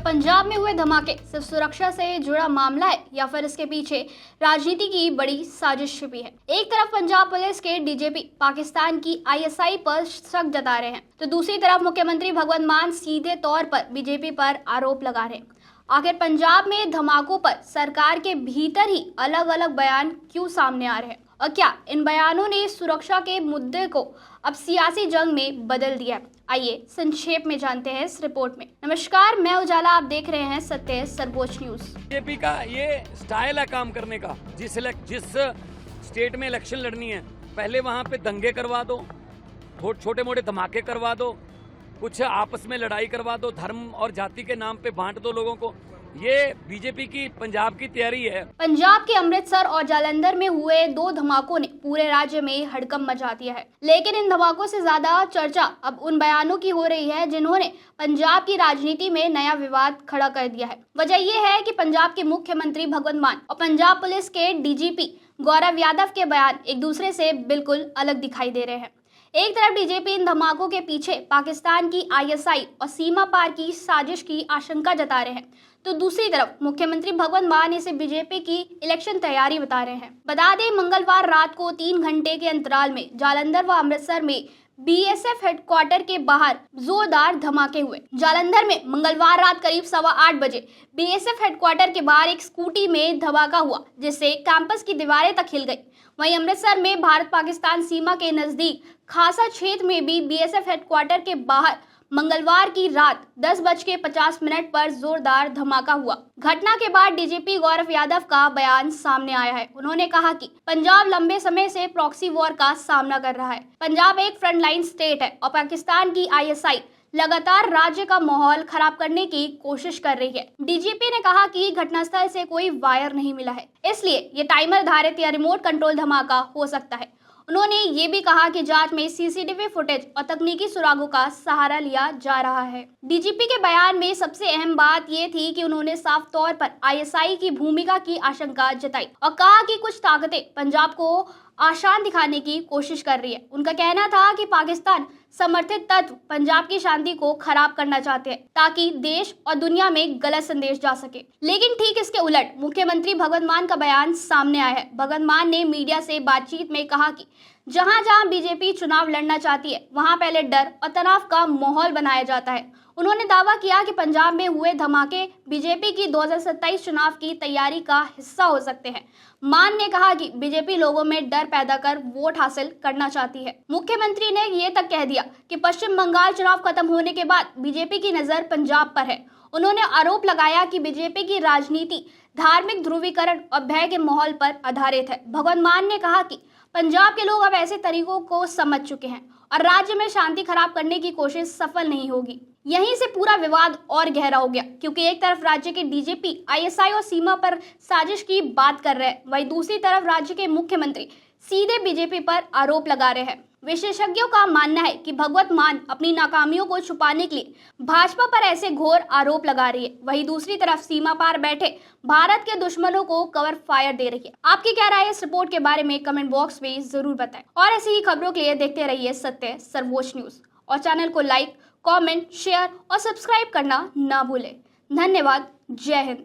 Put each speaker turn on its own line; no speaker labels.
पंजाब में हुए धमाके सिर्फ सुरक्षा से जुड़ा मामला है या फिर इसके पीछे राजनीति की बड़ी साजिश छिपी है। एक तरफ पंजाब पुलिस के डीजीपी पाकिस्तान की आईएसआई पर शक जता रहे हैं, तो दूसरी तरफ मुख्यमंत्री भगवंत मान सीधे तौर पर बीजेपी पर आरोप लगा रहे हैं। आखिर पंजाब में धमाकों पर सरकार के भीतर ही अलग अलग बयान क्यों सामने आ रहे हैं और क्या इन बयानों ने सुरक्षा के मुद्दे को अब सियासी जंग में बदल दिया? आइए संक्षेप में जानते हैं इस रिपोर्ट में। नमस्कार, मैं उजाला, आप देख रहे हैं सत्य सर्वोच्च न्यूज।
बीजेपी का ये स्टाइल है काम करने का। जिस स्टेट में इलेक्शन लड़नी है, पहले वहां पे दंगे करवा दो, छोटे मोटे धमाके करवा दो, कुछ आपस में लड़ाई करवा दो, धर्म और जाति के नाम पे बांट दो लोगों को। ये बीजेपी की पंजाब की तैयारी है।
पंजाब के अमृतसर और जालंधर में हुए दो धमाकों ने पूरे राज्य में हड़कंप मचा दिया है, लेकिन इन धमाकों से ज्यादा चर्चा अब उन बयानों की हो रही है जिन्होंने पंजाब की राजनीति में नया विवाद खड़ा कर दिया है। वजह यह है कि पंजाब के मुख्यमंत्री भगवंत मान और पंजाब पुलिस के डीजीपी गौरव यादव के बयान एक दूसरे से बिल्कुल अलग दिखाई दे रहे हैं। एक तरफ डीजीपी इन धमाकों के पीछे पाकिस्तान की आईएसआई और सीमा पार की साजिश की आशंका जता रहे हैं, तो दूसरी तरफ मुख्यमंत्री भगवंत मान इसे बीजेपी की इलेक्शन तैयारी बता रहे हैं। बता दें, मंगलवार रात को 3 घंटे के अंतराल में जालंधर व अमृतसर में बीएसएफ हेडक्वार्टर के बाहर जोरदार धमाके हुए। जालंधर में मंगलवार रात करीब 8:15 बजे बीएसएफ हेडक्वार्टर के बाहर एक स्कूटी में धमाका हुआ, जिससे कैंपस की दीवारें तक हिल गई। वहीं अमृतसर में भारत पाकिस्तान सीमा के नजदीक खासा क्षेत्र में भी बीएसएफ हेडक्वार्टर के बाहर मंगलवार की रात 10:50 पर जोरदार धमाका हुआ। घटना के बाद डीजीपी गौरव यादव का बयान सामने आया है। उन्होंने कहा कि पंजाब लंबे समय से प्रॉक्सी वॉर का सामना कर रहा है। पंजाब एक फ्रंटलाइन स्टेट है और पाकिस्तान की आईएसआई लगातार राज्य का माहौल खराब करने की कोशिश कर रही है। डीजीपी ने कहा कि घटनास्थल से कोई वायर नहीं मिला है, इसलिए ये टाइमर आधारित या रिमोट कंट्रोल धमाका हो सकता है। उन्होंने ये भी कहा कि जांच में सीसीटीवी फुटेज और तकनीकी सुरागों का सहारा लिया जा रहा है। डीजीपी के बयान में सबसे अहम बात ये थी कि उन्होंने साफ तौर पर आईएसआई की भूमिका की आशंका जताई और कहा कि कुछ ताकतें पंजाब को आसान दिखाने की कोशिश कर रही है। उनका कहना था कि पाकिस्तान समर्थित तत्व पंजाब की शांति को खराब करना चाहते हैं ताकि देश और दुनिया में गलत संदेश जा सके। लेकिन ठीक इसके उलट मुख्यमंत्री भगवंत मान का बयान सामने आया है। भगवंत मान ने मीडिया से बातचीत में कहा कि जहां जहां बीजेपी चुनाव लड़ना चाहती है, वहां पहले डर और तनाव का माहौल बनाया जाता है। उन्होंने दावा किया कि पंजाब में हुए धमाके बीजेपी की 2027 चुनाव की तैयारी का हिस्सा हो सकते हैं। मान ने कहा कि बीजेपी लोगों में डर पैदा कर वोट हासिल करना चाहती है। मुख्यमंत्री ने ये तक कह दिया कि पश्चिम बंगाल चुनाव खत्म होने के बाद बीजेपी की नजर पंजाब पर है। उन्होंने आरोप लगाया कि बीजेपी की राजनीति धार्मिक ध्रुवीकरण और भय के माहौल पर आधारित है। भगवंत मान ने कहा कि पंजाब के लोग अब ऐसे तरीकों को समझ चुके हैं और राज्य में शांति खराब करने की कोशिश सफल नहीं होगी। यहीं से पूरा विवाद और गहरा हो गया, क्योंकि एक तरफ राज्य के डीजीपी आईएसआई और सीमा पर साजिश की बात कर रहे हैं, वहीं दूसरी तरफ राज्य के मुख्यमंत्री सीधे बीजेपी पर आरोप लगा रहे हैं। विशेषज्ञों का मानना है कि भगवंत मान अपनी नाकामियों को छुपाने के लिए भाजपा पर ऐसे घोर आरोप लगा रही है, वहीं दूसरी तरफ सीमा पार बैठे भारत के दुश्मनों को कवर फायर दे रही है। आपकी क्या राय है इस रिपोर्ट के बारे में कमेंट बॉक्स में जरूर बताएं और ऐसी ही खबरों के लिए देखते रहिए सत्य सर्वोच्च न्यूज और चैनल को लाइक, कमेंट, शेयर और सब्सक्राइब करना ना भूलें। धन्यवाद। जय हिंद।